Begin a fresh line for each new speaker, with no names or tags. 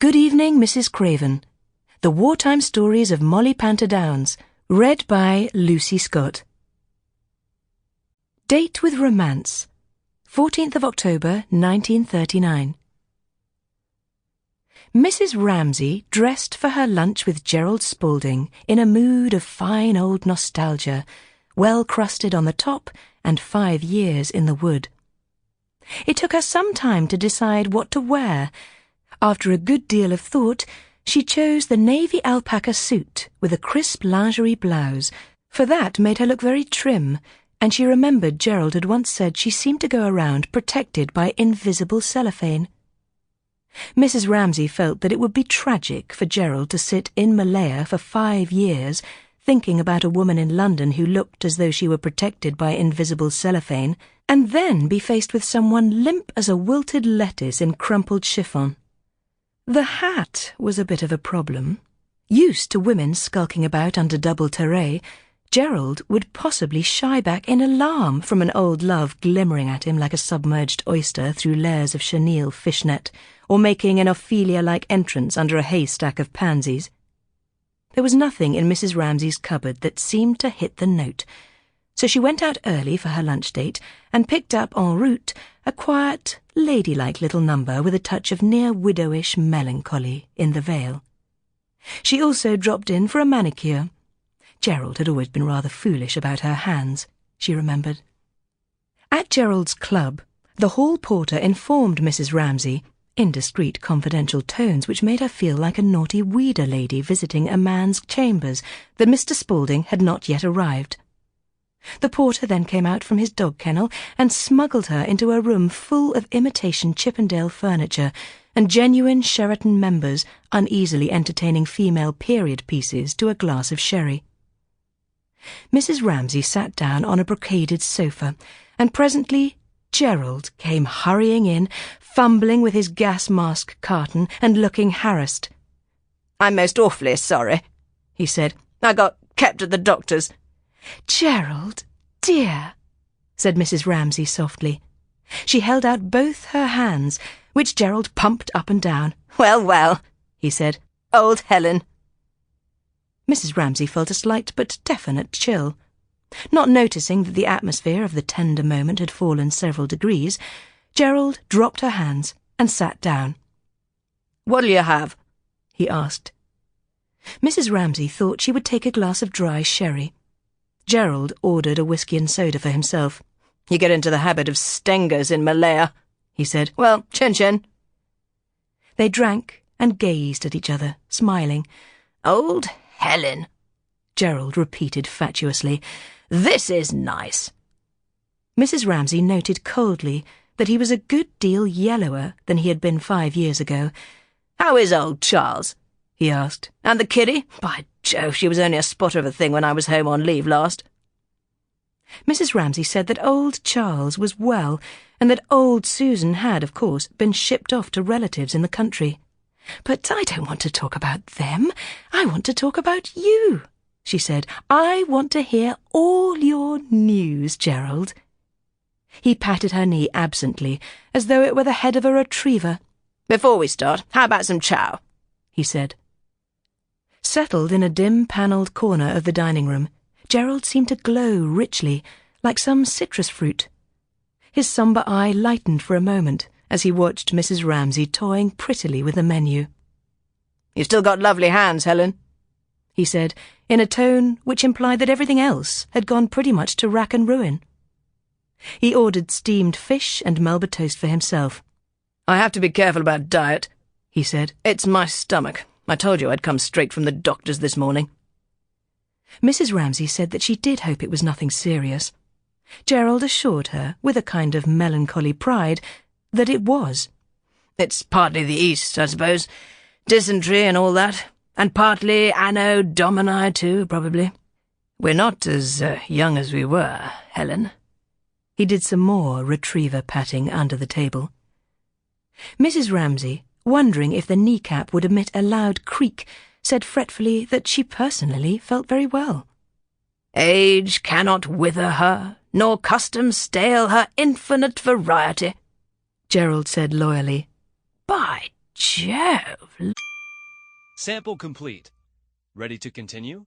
Good Evening, Mrs. Craven. The Wartime Stories of Mollie Panter-Downes, read by Lucy Scott. Date with Romance, 14th of October, 1939. Mrs. Ramsay dressed for her lunch with Gerald Spalding in a mood of fine old nostalgia, well crusted on the top and 5 years in the wood. It took her some time to decide what to wear. After a good deal of thought, she chose the navy alpaca suit with a crisp lingerie blouse, for that made her look very trim, and she remembered Gerald had once said she seemed to go around protected by invisible cellophane. Mrs. Ramsay felt that it would be tragic for Gerald to sit in Malaya for 5 years, thinking about a woman in London who looked as though she were protected by invisible cellophane, and then be faced with someone limp as a wilted lettuce in crumpled chiffon. The hat was a bit of a problem. Used to women skulking about under double tirée, Gerald would possibly shy back in alarm from an old love glimmering at him like a submerged oyster through layers of chenille fishnet, or making an Ophelia-like entrance under a haystack of pansies. There was nothing in Mrs. Ramsay's cupboard that seemed to hit the note, so she went out early for her lunch date and picked up en route a quiet, ladylike little number with a touch of near-widowish melancholy in the veil. She also dropped in for a manicure. Gerald had always been rather foolish about her hands, she remembered. At Gerald's club, the hall porter informed Mrs. Ramsay, in discreet, confidential tones which made her feel like a naughty weeder lady visiting a man's chambers, that Mr. Spalding had not yet arrived. The porter then came out from his dog kennel and smuggled her into a room full of imitation Chippendale furniture and genuine Sheraton members uneasily entertaining female period pieces to a glass of sherry. Mrs. Ramsay sat down on a brocaded sofa, and presently Gerald came hurrying in, fumbling with his gas mask carton and looking harassed.
"I'm most awfully sorry," he said. "I got kept at the doctor's."
"Gerald, dear," said Mrs. Ramsay softly. She held out both her hands, which Gerald pumped up and down.
"Well, well," he said. "Old Helen."
Mrs. Ramsay felt a slight but definite chill. Not noticing that the atmosphere of the tender moment had fallen several degrees, Gerald dropped her hands and sat down.
"What'll you have?"
he asked. Mrs. Ramsay thought she would take a glass of dry sherry. Gerald ordered a whisky and soda for himself.
"You get into the habit of stengers in Malaya," he said. "Well, chin-chin."
They drank and gazed at each other, smiling.
"Old Helen,"
Gerald repeated fatuously.
"This is nice."
Mrs. Ramsay noted coldly that he was a good deal yellower than he had been 5 years ago.
"How is old Charles?" he asked. "And the kiddie? By Jove, she was only a spotter of a thing when I was home on leave last."
Mrs. Ramsay said that old Charles was well, and that old Susan had, of course, been shipped off to relatives in the country. "But I don't want to talk about them. I want to talk about you," she said. "I want to hear all your news, Gerald." He patted her knee absently, as though it were the head of a retriever.
"Before we start, how about some chow?" he said.
Settled in a dim-panelled corner of the dining-room, Gerald seemed to glow richly, like some citrus fruit. His sombre eye lightened for a moment as he watched Mrs. Ramsay toying prettily with the menu.
"You've still got lovely hands, Helen,"
he said, in a tone which implied that everything else had gone pretty much to rack and ruin. He ordered steamed fish and Melba toast for himself.
"I have to be careful about diet," he said. "It's my stomach. I told you I'd come straight from the doctor's this morning."
Mrs. Ramsay said that she did hope it was nothing serious. Gerald assured her, with a kind of melancholy pride, that it was.
"It's partly the East, I suppose. Dysentery and all that. And partly Anno Domini, too, probably. We're not as young as we were, Helen."
He did some more retriever patting under the table. Mrs. Ramsay, wondering if the kneecap would emit a loud creak, said fretfully that she personally felt very well.
"Age cannot wither her, nor custom stale her infinite variety," Gerald said loyally. "By Jove!
Sample complete. Ready to continue?